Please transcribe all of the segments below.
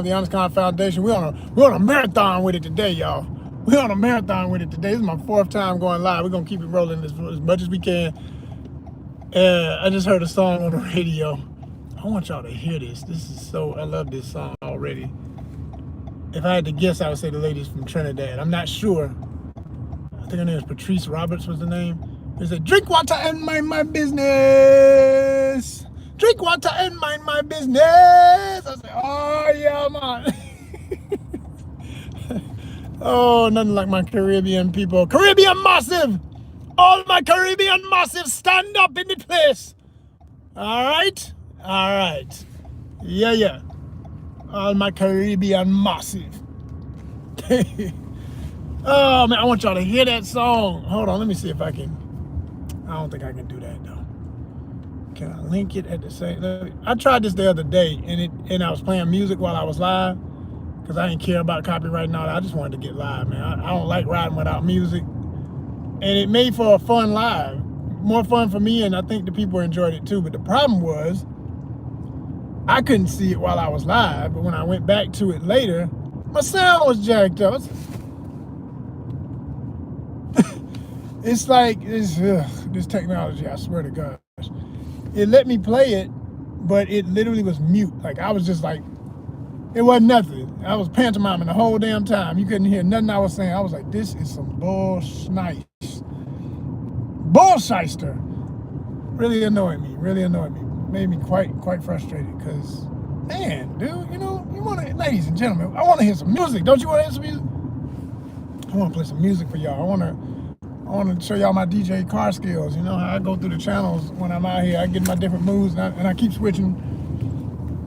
the ONYXCON Foundation. We're on a marathon with it today, y'all. We're on a marathon with it today. This is my 4th time going live. We're gonna keep it rolling as much as we can. I just heard a song on the radio. I want y'all to hear this. I love this song already. If I had to guess, I would say the lady's from Trinidad. I'm not sure. I think her name is Patrice Roberts was the name. They said, drink water and mind my business. Drink water and mind my business. I said, oh yeah, man. Oh, nothing like my Caribbean people. Caribbean Massive. All my Caribbean Massive, stand up in the place. All right. All right. Yeah. All my Caribbean Massive. Oh, man, I want y'all to hear that song. Hold on, let me see if I can. I don't think I can do that, though. Can I link it at the same? I tried this the other day, and I was playing music while I was live, because I didn't care about copyright and all that. I just wanted to get live, man. I don't like riding without music. And it made for a fun live. More fun for me, and I think the people enjoyed it too. But the problem was, I couldn't see it while I was live, but when I went back to it later, my sound was jacked up. It's like this technology, I swear to God. It let me play it, but it literally was mute. Like, I was just like, it wasn't nothing. I was pantomiming the whole damn time. You couldn't hear nothing I was saying. I was like, this is some bullshnice. Bullshyster. Really annoyed me. Made me quite frustrated, because, man, dude, you want to, ladies and gentlemen, I want to hear some music. Don't you want to hear some music? I want to play some music for y'all. I want to show y'all my DJ car skills. You know how I go through the channels when I'm out here. I get my different moods, and I keep switching.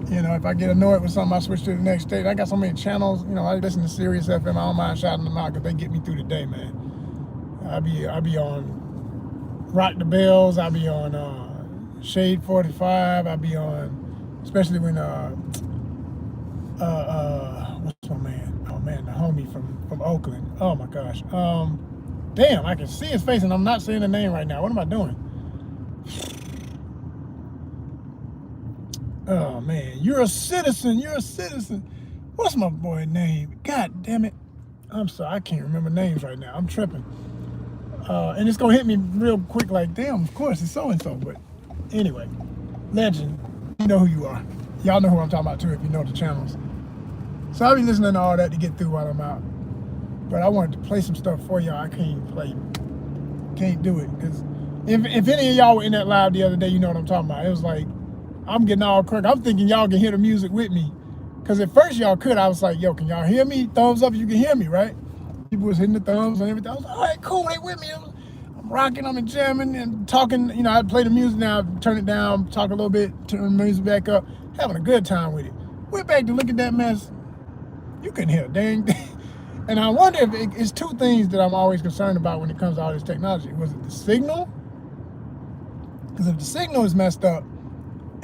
If I get annoyed with something, I switch to the next state. I got so many channels. I listen to Sirius FM. I don't mind shouting them out, because they get me through the day, man. I be on Rock the Bells. I be on Shade 45. I be on, especially when what's my man? Oh man, the homie from Oakland. Oh my gosh. Damn, I can see his face, and I'm not saying the name right now. What am I doing? Oh man, you're a citizen. What's my boy name? God damn it. I'm sorry, I can't remember names right now. I'm tripping. And it's gonna hit me real quick, like, damn, of course, it's so-and-so. But anyway, legend, you know who you are. Y'all know who I'm talking about too, if you know the channels. So I'll be listening to all that to get through while I'm out. But I wanted to play some stuff for y'all. I can't do it. Because if any of y'all were in that live the other day, you know what I'm talking about. It was like, I'm getting all crooked. I'm thinking y'all can hear the music with me. Because at first y'all could. I was like, yo, can y'all hear me? Thumbs up if you can hear me, right? People was hitting the thumbs and everything. I was like, all right, cool, they with me. I'm rocking, I'm jamming and talking. I play the music now, turn it down, talk a little bit, turn the music back up, having a good time with it. Went back to look at that mess. You couldn't hear a dang thing. And I wonder if it's two things that I'm always concerned about when it comes to all this technology. Was it the signal? Because if the signal is messed up,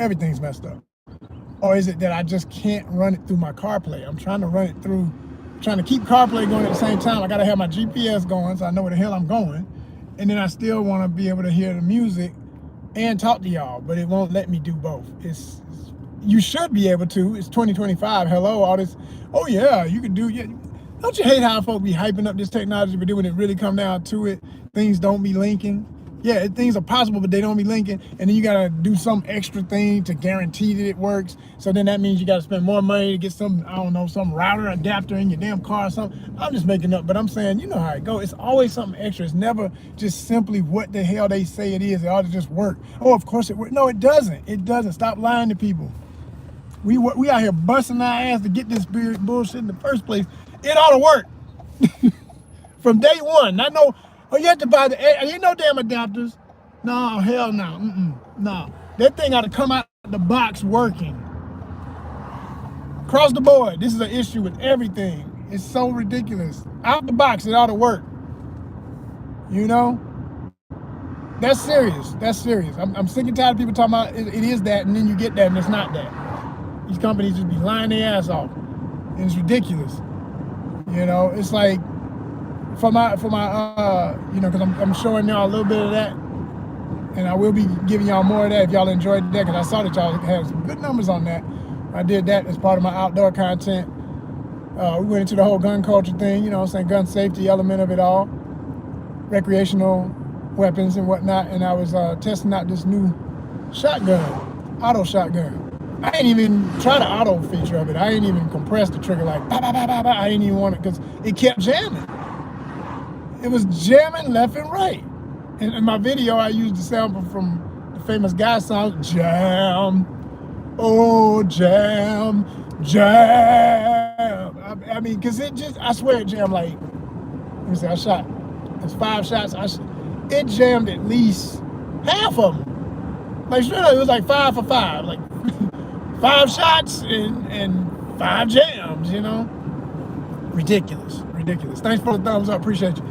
everything's messed up. Or is it that I just can't run it through my CarPlay? I'm trying to run it through, trying to keep CarPlay going at the same time. I gotta have my GPS going so I know where the hell I'm going. And then I still wanna be able to hear the music and talk to y'all, but it won't let me do both. You should be able to. It's 2025, hello, all this. Oh yeah, you can do, yeah. Don't you hate how folks be hyping up this technology, but then when it really come down to it, things don't be linking? Yeah, things are possible, but they don't be linking. And then you gotta do some extra thing to guarantee that it works. So then that means you gotta spend more money to get some, I don't know, some router adapter in your damn car or something. I'm just making up, but I'm saying, you know how it goes. It's always something extra. It's never just simply what the hell they say it is. It ought to just work. Oh, of course it works. No, it doesn't. It doesn't. Stop lying to people. We out here busting our ass to get this bullshit in the first place. It ought to work. From day one. Not no, oh, you have to buy ain't no damn adapters. No, hell no. No. That thing ought to come out of the box working. Across the board. This is an issue with everything. It's so ridiculous. Out the box, it ought to work. That's serious. I'm sick and tired of people talking about it is that, and then you get that and it's not that. These companies just be lying their ass off. And it's ridiculous. It's like for my because I'm showing y'all a little bit of that, and I will be giving y'all more of that if y'all enjoyed that, because I saw that y'all had some good numbers on that. I did that as part of my outdoor content. We went into the whole gun culture thing, you know what I'm saying, gun safety element of it all, recreational weapons and whatnot, and I was testing out this new shotgun, auto shotgun. I ain't even try the auto feature of it. I ain't even compress the trigger like bah, bah, bah, bah, bah. I ain't even want it because it kept jamming. It was jamming left and right. And in my video, I used the sample from the famous guy song, Jam, oh jam, jam. I mean, because it just, I swear it jammed like, let me see, I shot, it's 5 shots. It jammed at least half of them. Like straight up, it was like 5 for 5. Like 5 shots and 5 jams, you know? Ridiculous, ridiculous. Thanks for the thumbs up, appreciate you.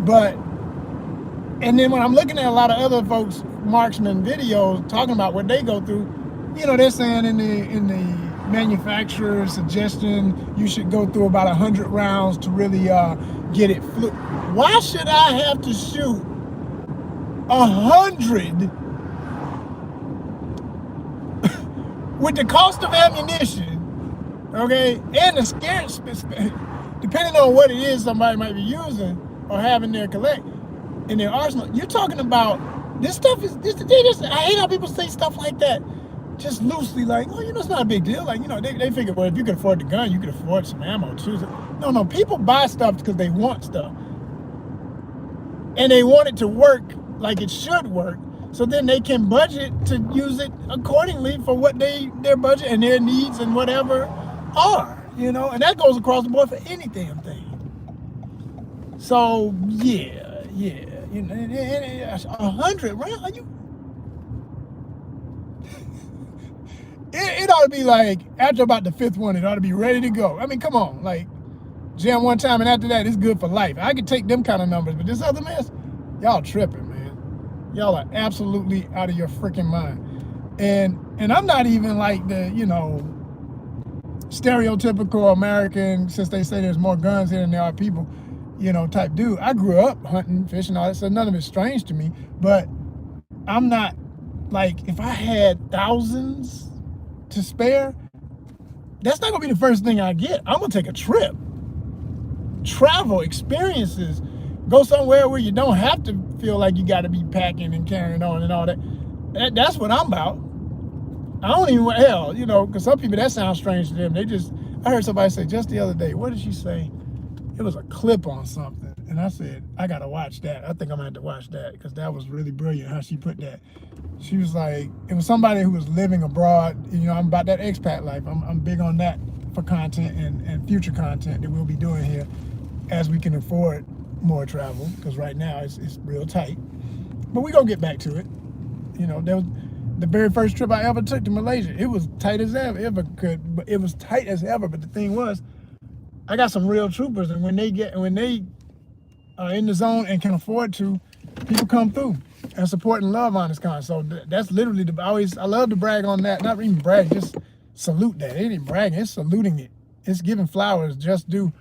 But, and then when I'm looking at a lot of other folks, marksman videos, talking about what they go through, you know, they're saying in the manufacturer's suggestion, you should go through about 100 rounds to really get it fluid. Why should I have to shoot 100 with the cost of ammunition, okay, and the scarce, depending on what it is somebody might be using or having their collect in their arsenal? You're talking about this stuff is this. I hate how people say stuff like that, just loosely, like, oh, you know, it's not a big deal. Like, you know, they figure, well, if you can afford the gun, you can afford some ammo too. No, people buy stuff because they want stuff, and they want it to work like it should work. So then they can budget to use it accordingly for what their budget and their needs and whatever are, you know, and that goes across the board for any damn thing. So yeah, you know, 100 rounds. Are you? It ought to be like after about the 5th one, it ought to be ready to go. I mean, come on, like jam one time and after that, it's good for life. I could take them kind of numbers, but this other mess, y'all tripping, man. Y'all are absolutely out of your freaking mind. And I'm not even like the, you know, stereotypical American, since they say there's more guns here than there are people, you know, type dude. I grew up hunting, fishing, all that, so none of it's strange to me. But I'm not like, if I had thousands to spare, that's not gonna be the first thing I get. I'm gonna take a trip, travel, experiences, go somewhere where you don't have to feel like you got to be packing and carrying on and all that. That's what I'm about. I don't even, hell, you know, because some people, that sounds strange to them. I heard somebody say just the other day, what did she say? It was a clip on something. And I said, I got to watch that. I think I'm going to have to watch that because that was really brilliant how she put that. She was like, it was somebody who was living abroad. You know, I'm about that expat life. I'm big on that for content and future content that we'll be doing here as we can afford more travel, because right now it's real tight. But we're going to get back to it. You know, there was the very first trip I ever took to Malaysia. It was tight as ever but it was tight as ever. But the thing was, I got some real troopers, and when they are in the zone and can afford to, people come through and support and love ONYXCON. So that's literally I love to brag on that. Not even brag, just salute that. It ain't even bragging, it's saluting it. It's giving flowers just due.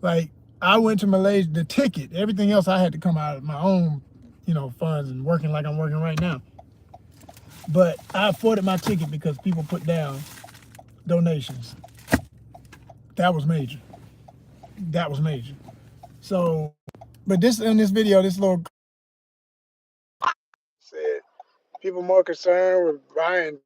Like, I went to Malaysia, the ticket, everything else I had to come out of my own, you know, funds and working like I'm working right now. But I afforded my ticket because people put down donations. That was major. That was major. So, but in this video, this little said people more concerned with buying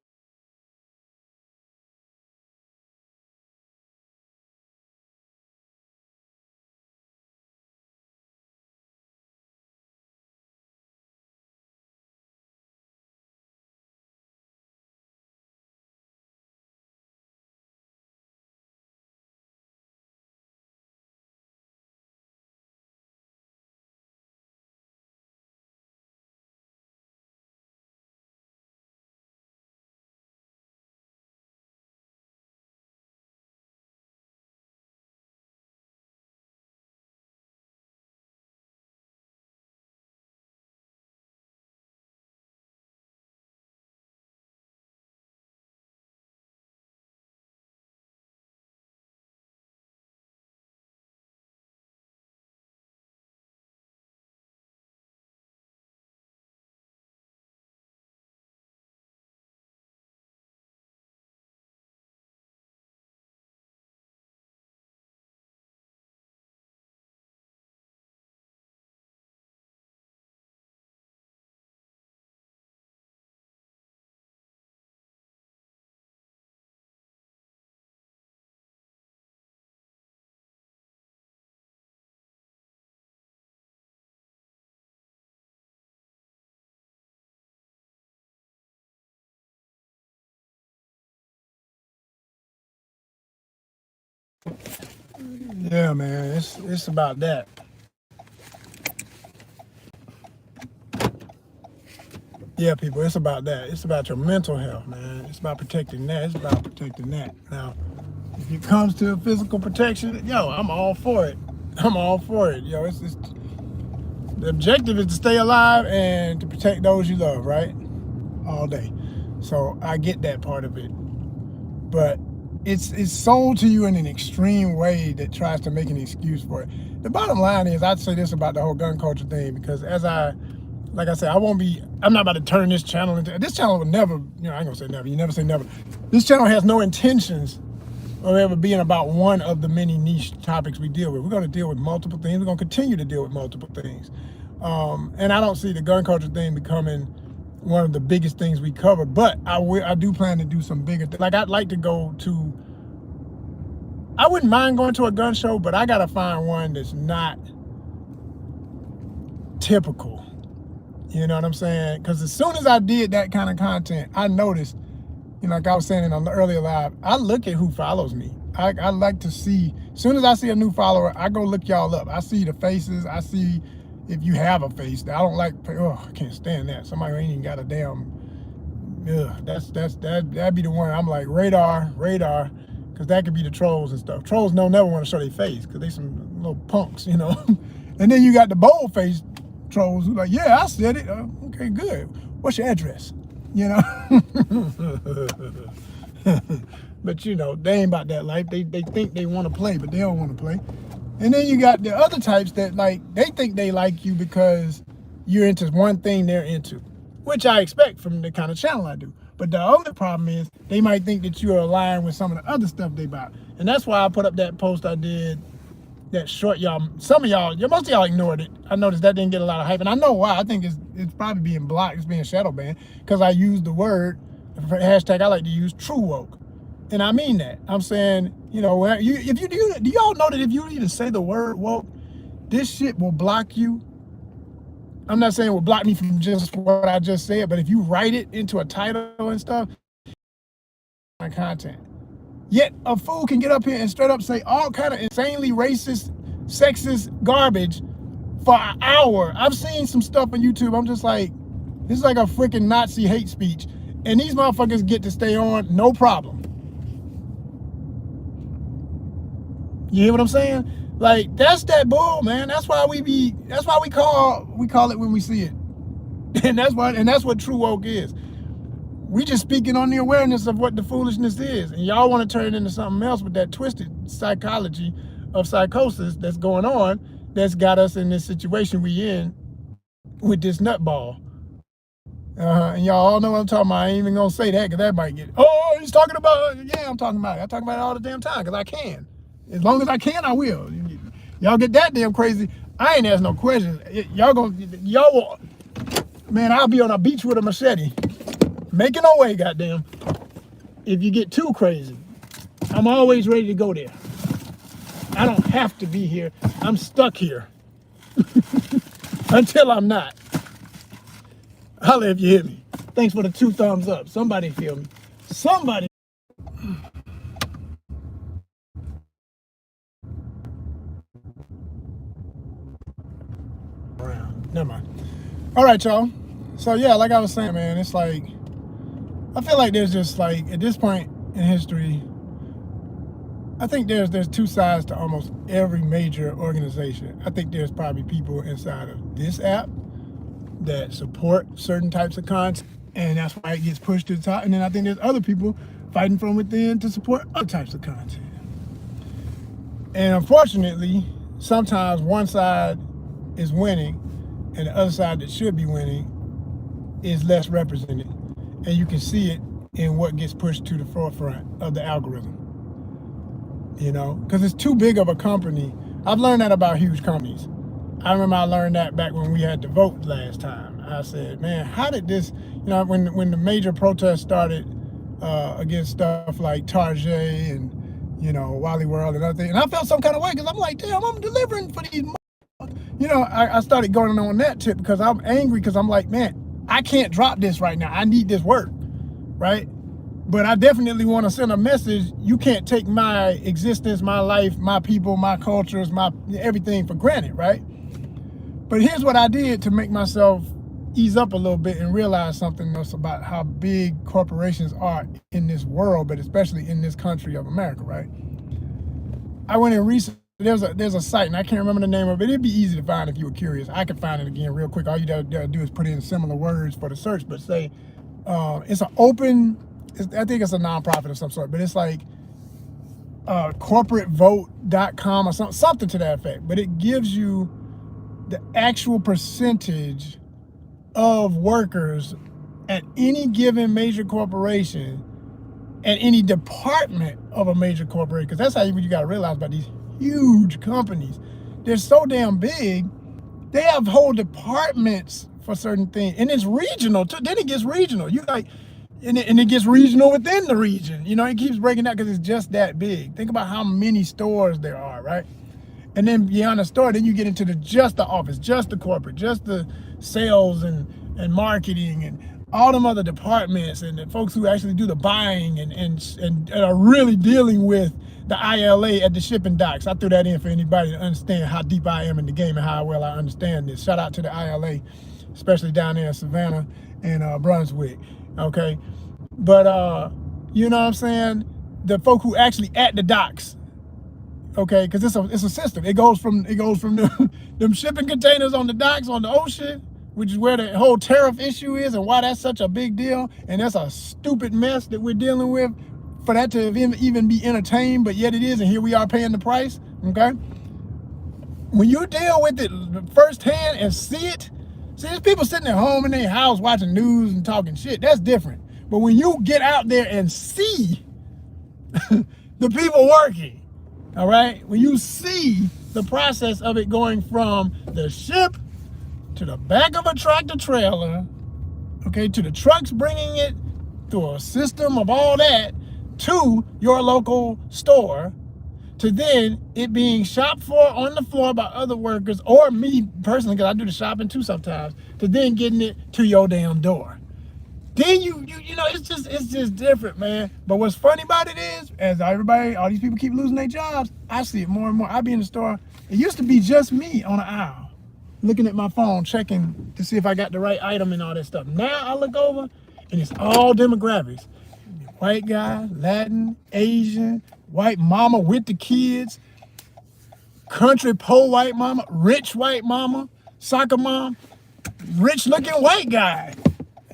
Yeah, man, it's about that. Yeah, people, it's about that. It's about your mental health, man. It's about protecting that. It's about protecting that. Now, if it comes to physical protection, yo, I'm all for it. I'm all for it. Yo, it's the objective is to stay alive and to protect those you love, right? All day. So I get that part of it. But it's sold to you in an extreme way that tries to make an excuse for it. The bottom line is, I'd say this about the whole gun culture thing, because like I said, I'm not about to turn this channel into, this channel would never, I ain't gonna say never, you never say never. This channel has no intentions of ever being about one of the many niche topics we deal with. We're gonna deal with multiple things. We're gonna continue to deal with multiple things. And I don't see the gun culture thing becoming one of the biggest things we cover, but I do plan to do some bigger things. Like, I'd like to go to, I wouldn't mind going to a gun show, but I gotta find one that's not typical. You know what I'm saying? Because as soon as I did that kind of content, I noticed, like I was saying in an earlier live, I look at who follows me. I like to see, as soon as I see a new follower, I go look y'all up. I see the faces. I see if you have a face. I don't like, I can't stand that. Somebody who ain't even got a damn, that'd be the one. I'm like, radar, because that could be the trolls and stuff. Trolls don't never want to show their face because they some little punks, And then you got the bold face trolls who like, yeah, I said it. Okay, good. What's your address? But they ain't about that life. They think they want to play, but they don't want to play. And then you got the other types that, like, they think they like you because you're into one thing they're into, which I expect from the kind of channel I do. But the other problem is they might think that you are aligned with some of the other stuff they buy. And that's why I put up that post I did, that short, most of y'all ignored it. I noticed that didn't get a lot of hype, and I know why. I think it's probably being blocked, it's being shadow banned, because I used the word, hashtag I like to use, true woke. And I mean that. I'm saying, do y'all know that if you even say the word woke, this shit will block you? I'm not saying it will block me from just what I just said, but if you write it into a title and stuff, my content. Yet a fool can get up here and straight up say all kind of insanely racist, sexist garbage for an hour. I've seen some stuff on YouTube. I'm just like, this is like a freaking Nazi hate speech. And these motherfuckers get to stay on, no problem. You hear what I'm saying? Like, that's that bull, man. That's why we call it when we see it. And that's what true woke is. We just speaking on the awareness of what the foolishness is. And y'all want to turn it into something else with that twisted psychology of psychosis that's going on, that's got us in this situation we in with this nutball. And y'all all know what I'm talking about. I ain't even gonna say that, because that might get, he's talking about, yeah, I'm talking about it. I talk about it all the damn time, because I can. As long as I can, I will. Y'all get that damn crazy, I ain't ask no questions. Y'all will, man, I'll be on a beach with a machete, making no way, goddamn. If you get too crazy, I'm always ready to go there. I don't have to be here. I'm stuck here until I'm not. Holla if you hear me. Thanks for the 2 thumbs up. Somebody feel me. Somebody. Never mind. All right, y'all. So yeah, like I was saying, man, it's like, I feel like there's just like, at this point in history, I think there's 2 sides to almost every major organization. I think there's probably people inside of this app that support certain types of content, and that's why it gets pushed to the top. And then I think there's other people fighting from within to support other types of content. And unfortunately, sometimes one side is winning and the other side that should be winning is less represented. And you can see it in what gets pushed to the forefront of the algorithm. Because it's too big of a company. I've learned that about huge companies. I remember I learned that back when we had to vote last time. I said, man, how did this, when the major protests started against stuff like Tarjay and, Wally World and other things, and I felt some kind of way, because I'm like, damn, I'm delivering for these. I started going on that tip because I'm angry, because I'm like, man, I can't drop this right now. I need this work, right? But I definitely want to send a message. You can't take my existence, my life, my people, my cultures, my everything for granted, right? But here's what I did to make myself ease up a little bit and realize something else about how big corporations are in this world, but especially in this country of America, right? I went and researched. There's a site, and I can't remember the name of it. It'd be easy to find if you were curious. I could find it again real quick. All you gotta do is put in similar words for the search, but say it's an open. I think it's a nonprofit of some sort, but it's like corporatevote.com or something to that effect. But it gives you the actual percentage of workers at any given major corporation, at any department of a major corporation, because that's how you got to realize about these huge companies. They're so damn big, they have whole departments for certain things, and it's regional too. Then it gets regional. You like, and it gets regional within the region. You know, it keeps breaking down because it's just that big. Think about how many stores there are, right? And then beyond the store, then you get into just the office, just the corporate, just the sales and marketing and all them other departments and the folks who actually do the buying and are really dealing with the ILA at the shipping docks. I threw that in for anybody to understand how deep I am in the game and how well I understand this. Shout out to the ILA, especially down there in Savannah and Brunswick, okay? But, you know what I'm saying? The folk who actually at the docks, okay? Because it's a system. It goes from them shipping containers on the docks on the ocean, which is where the whole tariff issue is and why that's such a big deal. And that's a stupid mess that we're dealing with for that to even be entertained, but yet it is, and here we are paying the price, okay? When you deal with it firsthand and see there's people sitting at home in their house watching news and talking shit, that's different. But when you get out there and see the people working, all right? When you see the process of it going from the ship to the back of a tractor trailer, okay, to the trucks bringing it through a system of all that to your local store, to then it being shopped for on the floor by other workers, or me personally, because I do the shopping too sometimes, to then getting it to your damn door. Then you know, it's just different, man. But what's funny about it is, as all these people keep losing their jobs, I see it more and more. I be in the store. It used to be just me on the aisle, looking at my phone, checking to see if I got the right item and all that stuff. Now I look over, and it's all demographics. White guy, Latin, Asian, white mama with the kids, country poor white mama, rich white mama, soccer mom, rich looking white guy.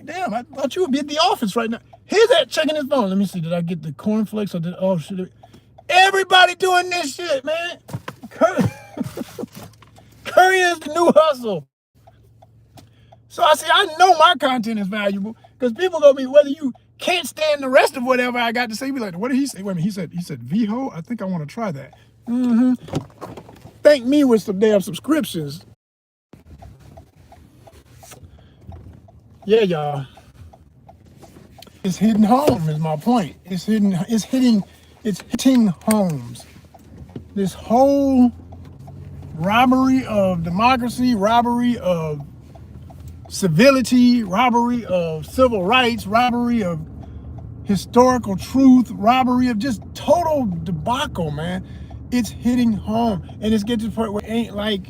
Damn, I thought you would be at the office right now. Here's that checking his phone. Let me see, did I get the cornflakes or oh shit. Everybody doing this shit, man. Curry is the new hustle. So I know my content is valuable because people gonna be, whether you can't stand the rest of whatever I got to say, be like, what did he say? Wait a minute, he said VHO? I think I want to try that. Thank me with some damn subscriptions. Yeah, y'all. It's hitting home is my point. It's hitting homes. This whole robbery of democracy, robbery of civility, robbery of civil rights, robbery of historical truth, robbery of just total debacle, man. It's hitting home, and it's getting to the point where it ain't like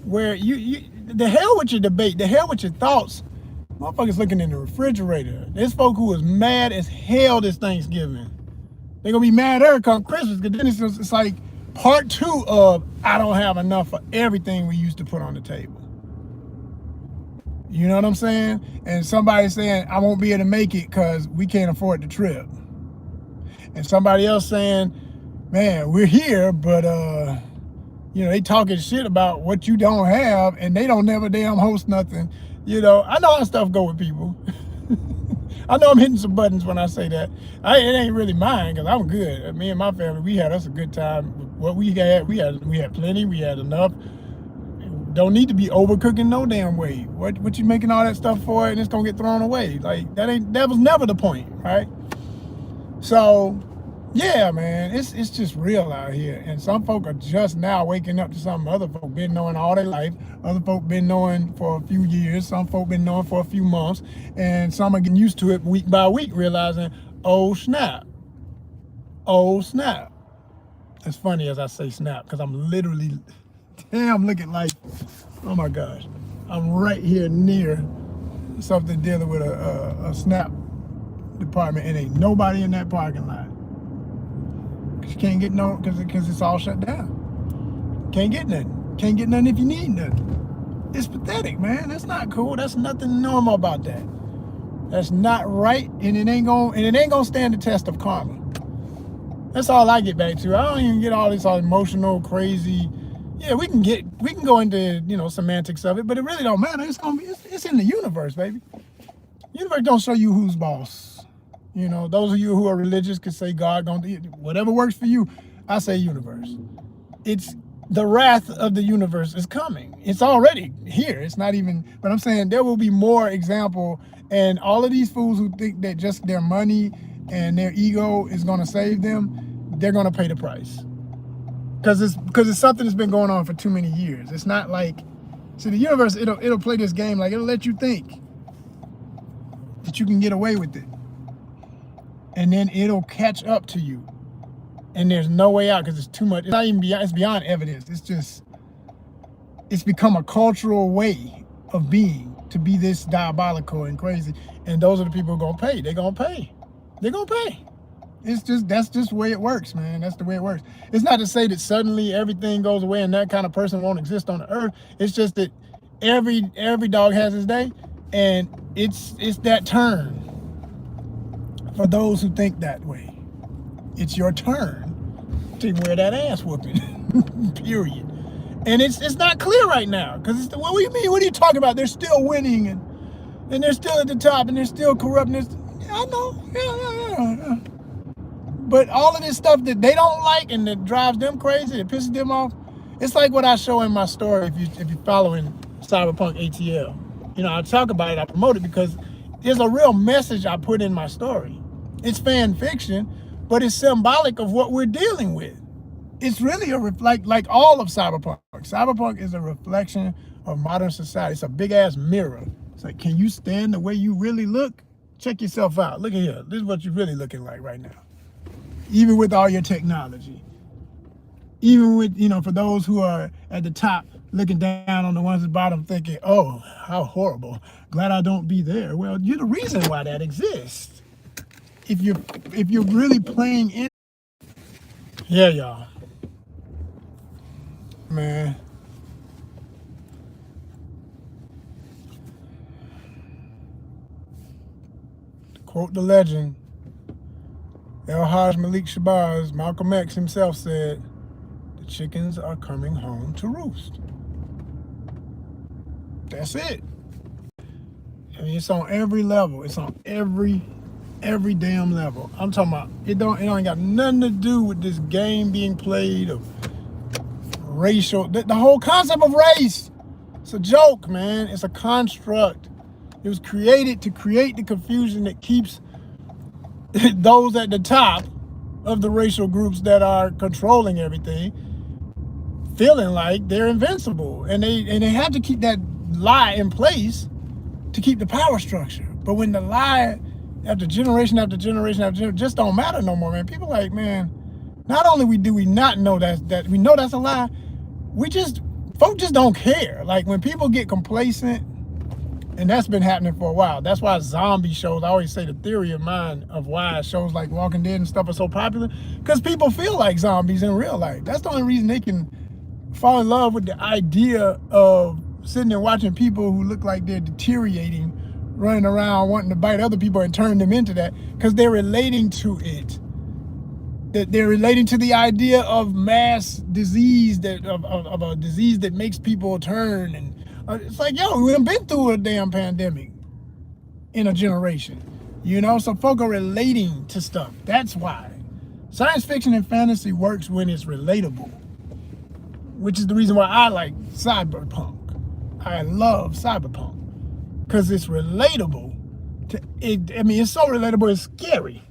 where you the hell with your debate, the hell with your thoughts. Motherfuckers looking in the refrigerator. There's folk who is mad as hell this Thanksgiving. They're gonna be mad there come Christmas, because then it's like part 2 of I don't have enough for everything we used to put on the table. You know what I'm saying? And somebody saying, I won't be able to make it because we can't afford the trip. And somebody else saying, man, we're here, but you know, they talking shit about what you don't have, and they don't never damn host nothing. You know, I know how stuff go with people. I know I'm hitting some buttons when I say that. It ain't really mine, because I'm good. Me and my family, we had us a good time. What we had plenty, we had enough. Don't need to be overcooking no damn way. What you making all that stuff for, and it's gonna get thrown away? Like, that was never the point, right? So yeah, man, it's just real out here. And some folk are just now waking up to something other folk been knowing all their life. Other folk been knowing for a few years. Some folk been knowing for a few months. And some are getting used to it week by week, realizing, Oh snap. Oh snap. It's funny as I say snap because I'm literally, damn, looking like, oh my gosh, I'm right here near something dealing with a snap department and ain't nobody in that parking lot. Cause you can't get no, because it's all shut down. Can't get nothing. Can't get nothing if you need nothing. It's pathetic, man. That's not cool. That's nothing normal about that. That's not right, and it ain't gonna stand the test of karma. That's all I get back to. I don't even get all this all emotional, crazy. Yeah, we can go into, you know, semantics of it, but it really don't matter. It's in the universe, baby. Universe don't show you who's boss. You know, those of you who are religious can say God gonna do whatever works for you. I say universe. It's the wrath of the universe is coming. It's already here. It's not even, but I'm saying there will be more example, and all of these fools who think that just their money and their ego is gonna save them, they're gonna pay the price. Because it's something that's been going on for too many years. It's not like, see, the universe, it'll play this game, like it'll let you think that you can get away with it. And then it'll catch up to you. And there's no way out because it's too much. It's not even beyond, it's beyond evidence. It's become a cultural way of being, to be this diabolical and crazy. And those are the people who are gonna pay. They're gonna pay. They're gonna pay. That's just the way it works, man. That's the way it works. It's not to say that suddenly everything goes away and that kind of person won't exist on the earth. It's just that every dog has his day, and it's that turn for those who think that way. It's your turn to wear that ass whooping, period. And it's not clear right now, because what do you mean? What are you talking about? They're still winning, and they're still at the top, and they're still corrupt. I know, yeah. But all of this stuff that they don't like and that drives them crazy, that pisses them off, it's like what I show in my story. If you're following Cyberpunk ATL, you know, I talk about it, I promote it because there's a real message I put in my story. It's fan fiction, but it's symbolic of what we're dealing with. It's really like all of Cyberpunk. Cyberpunk is a reflection of modern society. It's a big ass mirror. It's like, can you stand the way you really look? Check yourself out. Look at here. This is what you're really looking like right now. Even with all your technology. Even with, you know, for those who are at the top looking down on the ones at the bottom thinking, oh, how horrible. Glad I don't be there. Well, you're the reason why that exists. If you're really playing in. Yeah, y'all. Man. To quote the legend, El-Hajj Malik Shabazz, Malcolm X himself said, the chickens are coming home to roost. That's it. I mean, it's on every level. It's on every damn level. I'm talking about, it ain't got nothing to do with this game being played of racial, the whole concept of race. It's a joke, man. It's a construct. It was created to create the confusion that keeps those at the top of the racial groups that are controlling everything feeling like they're invincible, and they have to keep that lie in place to keep the power structure. But when the lie after generation after generation after generation just don't matter no more, man. People like, man, not only do we not know that we know that's a lie, folk just don't care. Like when people get complacent, and that's been happening for a while. That's why zombie shows, I always say the theory of mine of why shows like Walking Dead and stuff are so popular, because people feel like zombies in real life. That's the only reason they can fall in love with the idea of sitting there watching people who look like they're deteriorating, running around wanting to bite other people and turn them into that, because they're relating to it. That they're relating to the idea of mass disease, of a disease that makes people turn. And it's like, yo, we haven't been through a damn pandemic in a generation, you know? So folk are relating to stuff. That's why. Science fiction and fantasy works when it's relatable, which is the reason why I like cyberpunk. I love cyberpunk, because it's relatable to it. I mean, it's so relatable, it's scary.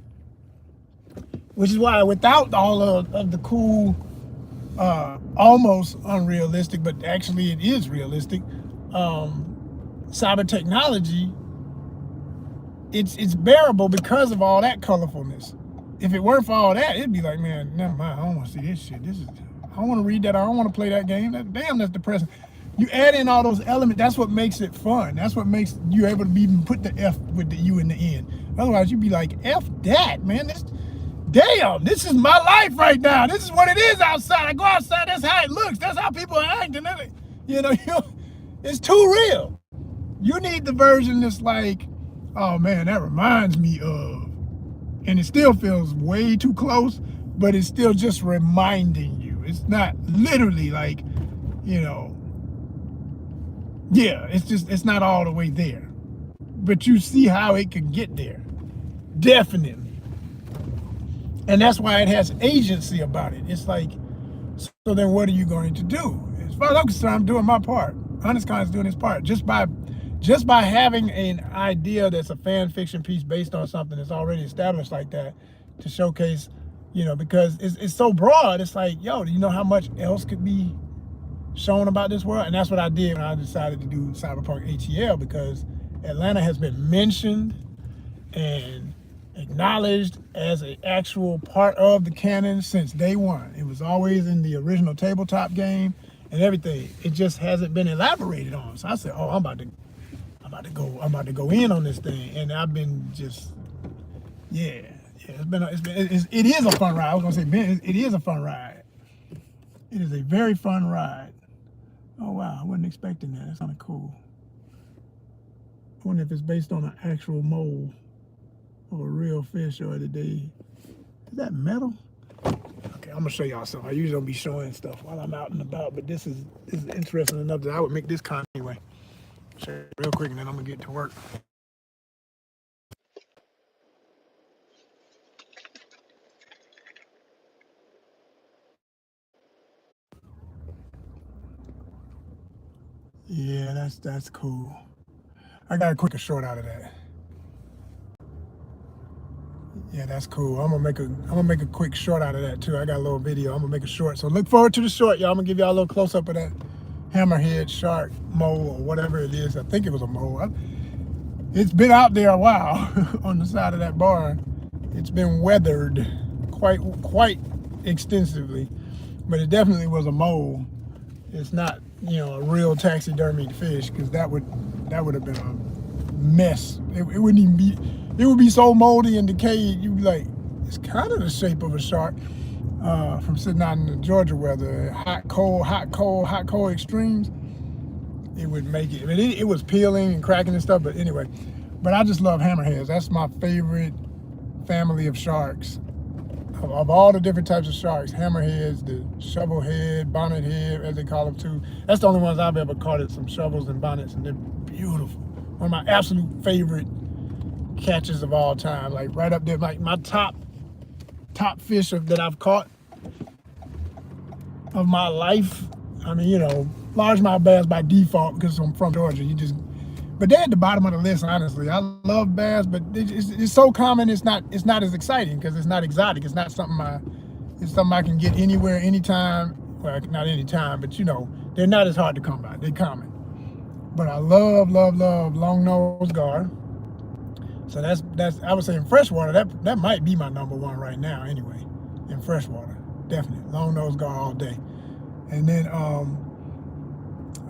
Which is why without all of the cool, almost unrealistic, but actually it is realistic, cyber technology, it's bearable because of all that colorfulness. If it weren't for all that, it'd be like, man, never mind. I don't want to see this shit. I don't want to read that. I don't want to play that game. Damn, that's depressing. You add in all those elements. That's what makes it fun. That's what makes you able to even put the F with the U in the end. Otherwise, you'd be like, F that, man. Damn, this is my life right now. This is what it is outside. I go outside. That's how it looks. That's how people are acting. It's too real. You need the version that's like, oh man, that reminds me of, and it still feels way too close, but it's still just reminding you. It's not literally like, yeah, it's not all the way there, but you see how it can get there, definitely. And that's why it has agency about it. It's like, so then what are you going to do? As far as I'm concerned, I'm doing my part. ONYXCON is doing his part. Just by having an idea that's a fan fiction piece based on something that's already established like that, to showcase, because it's so broad. It's like, yo, do you know how much else could be shown about this world? And that's what I did when I decided to do Cyberpunk ATL, because Atlanta has been mentioned and acknowledged as an actual part of the canon since day one. It was always in the original tabletop game and everything. It just hasn't been elaborated on. So I said, oh, I'm about to go in on this thing. And I've been just, it is a fun ride. I was gonna say, Ben, it is a fun ride. It is a very fun ride. Oh wow, I wasn't expecting that. That's kind of cool. I wonder if it's based on an actual mole or a real fish, or is that metal? Okay, I'm gonna show y'all something. I usually don't be showing stuff while I'm out and about, but this is interesting enough that I would make this content anyway. Show you real quick, and then I'm gonna get to work. Yeah, that's cool. I got a quick short out of that. Yeah, that's cool. I'm gonna make a quick short out of that too. I got a little video. I'm gonna make a short. So look forward to the short, y'all. I'm gonna give y'all a little close up of that hammerhead shark mole or whatever it is. I think it was a mole. It's been out there a while on the side of that barn. It's been weathered quite extensively, but it definitely was a mole. It's not, a real taxidermied fish, because that would have been a mess. It wouldn't even be. It would be so moldy and decayed. You'd be like, it's kind of the shape of a shark. From sitting out in the Georgia weather, hot, cold extremes, it would make it. I mean, it was peeling and cracking and stuff, but anyway. But I just love hammerheads. That's my favorite family of sharks. Of all the different types of sharks, hammerheads, the shovelhead, bonnethead, as they call them too. That's the only ones I've ever caught at some shovels and bonnets, and they're beautiful. One of my absolute favorite catches of all time, like right up there, like my top fish that I've caught of my life. I mean, largemouth bass by default, because I'm from Georgia. But they're at the bottom of the list, honestly. I love bass, but it's so common. It's not as exciting because it's not exotic. It's not something I can get anywhere, anytime. Well, not anytime, but they're not as hard to come by. They're common. But I love long-nosed gar. So that's I would say in freshwater, that might be my number one right now anyway. In freshwater, definitely long-nosed gar all day. And then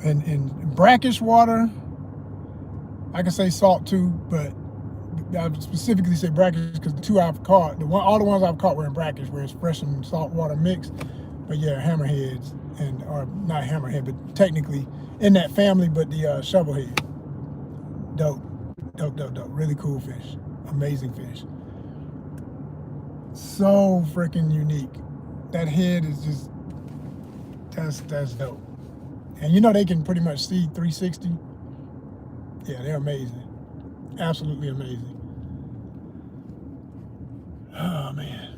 in brackish water, I can say salt too, but I would specifically say brackish because the two I've caught, all the ones I've caught were in brackish, where it's fresh and salt water mixed. But yeah, hammerheads, or not hammerhead, but technically in that family, but the shovelhead. Dope. Really cool fish. Amazing fish. So freaking unique. That head is just, that's dope. And they can pretty much see 360. Yeah, they're amazing. Absolutely amazing. Oh man.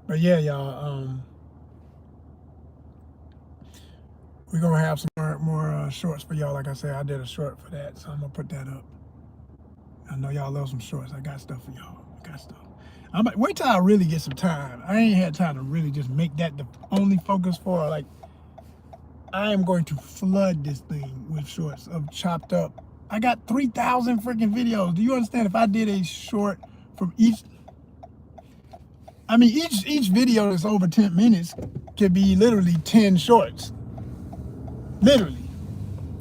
But yeah, y'all, we're gonna have some more shorts for y'all. Like I said, I did a short for that, so I'm gonna put that up. I know y'all love some shorts. I got stuff for y'all. Wait till I really get some time. I ain't had time to really just make that the only focus for, like, I am going to flood this thing with shorts of chopped up. I got 3,000 freaking videos. Do you understand? If I did a short from each, I mean, each video that's over 10 minutes could be literally 10 shorts. Literally.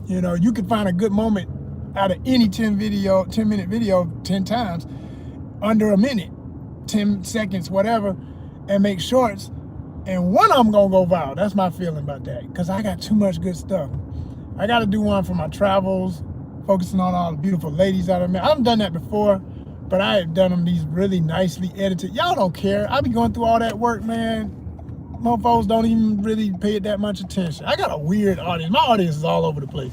You know, you could find a good moment out of any 10-minute video 10 times under a minute, 10 seconds, whatever, and make shorts. And one of them gonna go viral. That's my feeling about that, because I got too much good stuff. I got to do one for my travels, focusing on all the beautiful ladies out of me. I've done that before, but I have done them these really nicely edited. Y'all don't care. I be going through all that work, man. Mofos don't even really pay it that much attention. I got a weird audience. My audience is all over the place.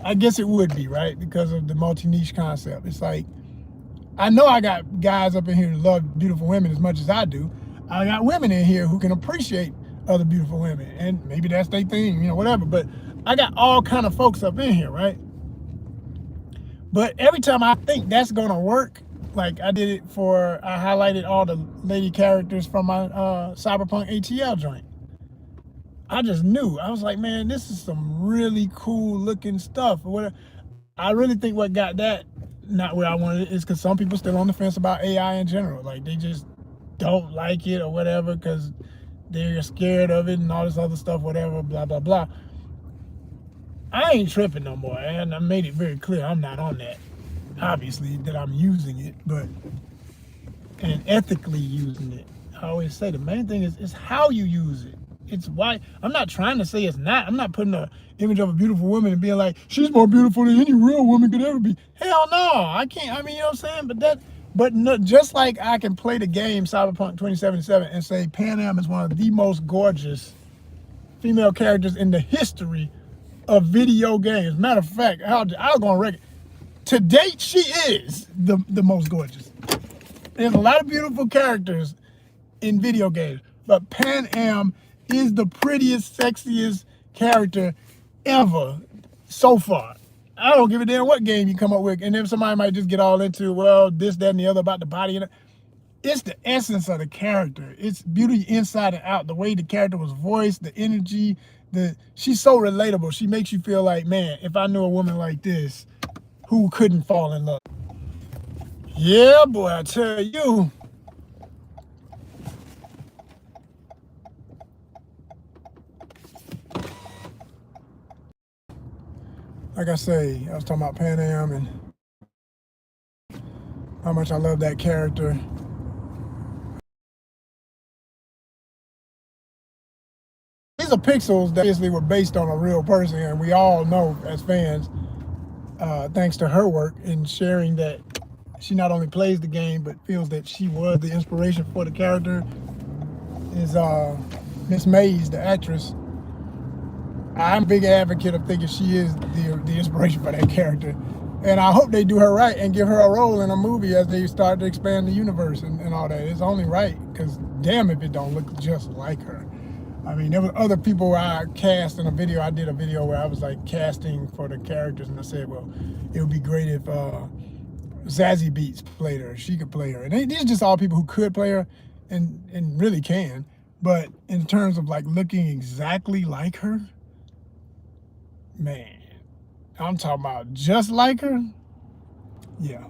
I guess it would be, right? Because of the multi-niche concept. It's like, I know I got guys up in here who love beautiful women as much as I do. I got women in here who can appreciate other beautiful women, and maybe that's their thing, you know, whatever. But I got all kind of folks up in here, right? But every time I think that's gonna work, like I did it for, I highlighted all the lady characters from my Cyberpunk ATL joint. I just knew. I was like, man, this is some really cool looking stuff. Or whatever. I really think what got that not where I wanted it is because some people still on the fence about AI in general. Like, they just don't like it or whatever because they're scared of it and all this other stuff, whatever, blah, blah, blah. I ain't tripping no more, and I made it very clear I'm not on that. Obviously, that I'm using it, but, and ethically using it. I always say the main thing is how you use it. It's why, I'm not trying to say it's not. I'm not putting an image of a beautiful woman and being like, she's more beautiful than any real woman could ever be. Hell no, I can't. I mean, you know what I'm saying? But no, just like I can play the game Cyberpunk 2077 and say Pan Am is one of the most gorgeous female characters in the history of video games. Matter of fact, I'll go on record. To date, she is the most gorgeous. There's a lot of beautiful characters in video games, but Pan Am is the prettiest, sexiest character ever so far. I don't give a damn what game you come up with, and then somebody might just get all into, well, this, that, and the other about the body. It's the essence of the character. It's beauty inside and out. The way the character was voiced, the energy, she's so relatable. She makes you feel like, man, if I knew a woman like this, who couldn't fall in love? Yeah, boy, I tell you. Like I say, I was talking about Pan Am and how much I love that character. These are pixels that obviously were based on a real person, and we all know as fans, thanks to her work in sharing that she not only plays the game, but feels that she was the inspiration for the character, is Miss Mays, the actress. I'm a big advocate of thinking she is the inspiration for that character. And I hope they do her right and give her a role in a movie as they start to expand the universe and all that. It's only right, because damn if it don't look just like her. I mean, there were other people I cast in a video. I did a video where I was like casting for the characters, and I said, well, it would be great if Zazie Beetz played her. She could play her. And these are just all people who could play her and really can. But in terms of like looking exactly like her, man, I'm talking about just like her. Yeah.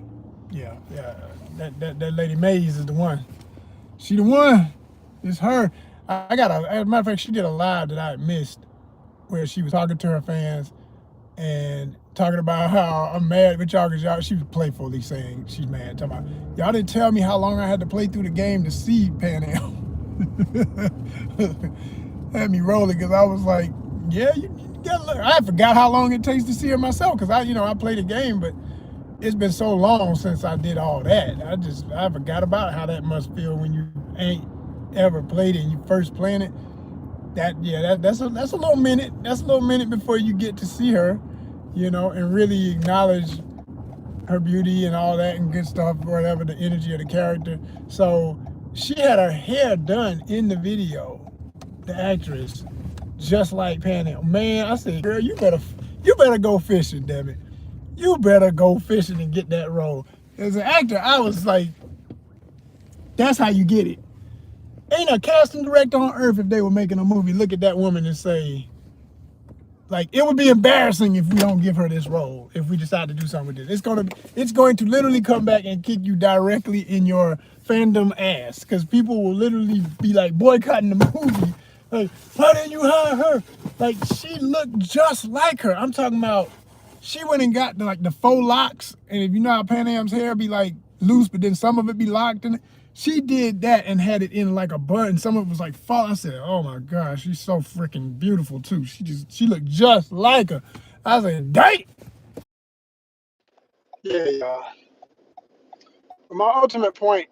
That lady Mays is the one. She the one. It's her. As a matter of fact, she did a live that I had missed where she was talking to her fans and talking about how I'm mad with y'all because y'all, she was playfully saying she's mad. Talking about, y'all didn't tell me how long I had to play through the game to see Pan Am. Had me rolling because I was like, yeah, you gotta look. I forgot how long it takes to see her myself because I played the game, but it's been so long since I did all that. I forgot about how that must feel when you ain't ever played it and you first playing it. That's a little minute. That's a little minute before you get to see her, and really acknowledge her beauty and all that and good stuff, whatever, the energy of the character. So she had her hair done in the video, the actress, just like Pan Am. Man, I said, girl, you better go fishing, damn it. You better go fishing and get that role. As an actor, I was like, That's how you get it. Ain't a casting director on earth, if they were making a movie, look at that woman and say, like, it would be embarrassing if we don't give her this role, if we decide to do something with this. It's going to literally come back and kick you directly in your fandom ass, because people will literally be like boycotting the movie. Like, why didn't you hire her? Like, she looked just like her. I'm talking about, she went and got the faux locks, and if you know how Pan Am's hair be like loose, but then some of it be locked in it. She did that and had it in like a bun, and some of it was like fall. I said, oh my gosh, she's so freaking beautiful too. She looked just like her. I said, dang. Yeah, y'all. My ultimate point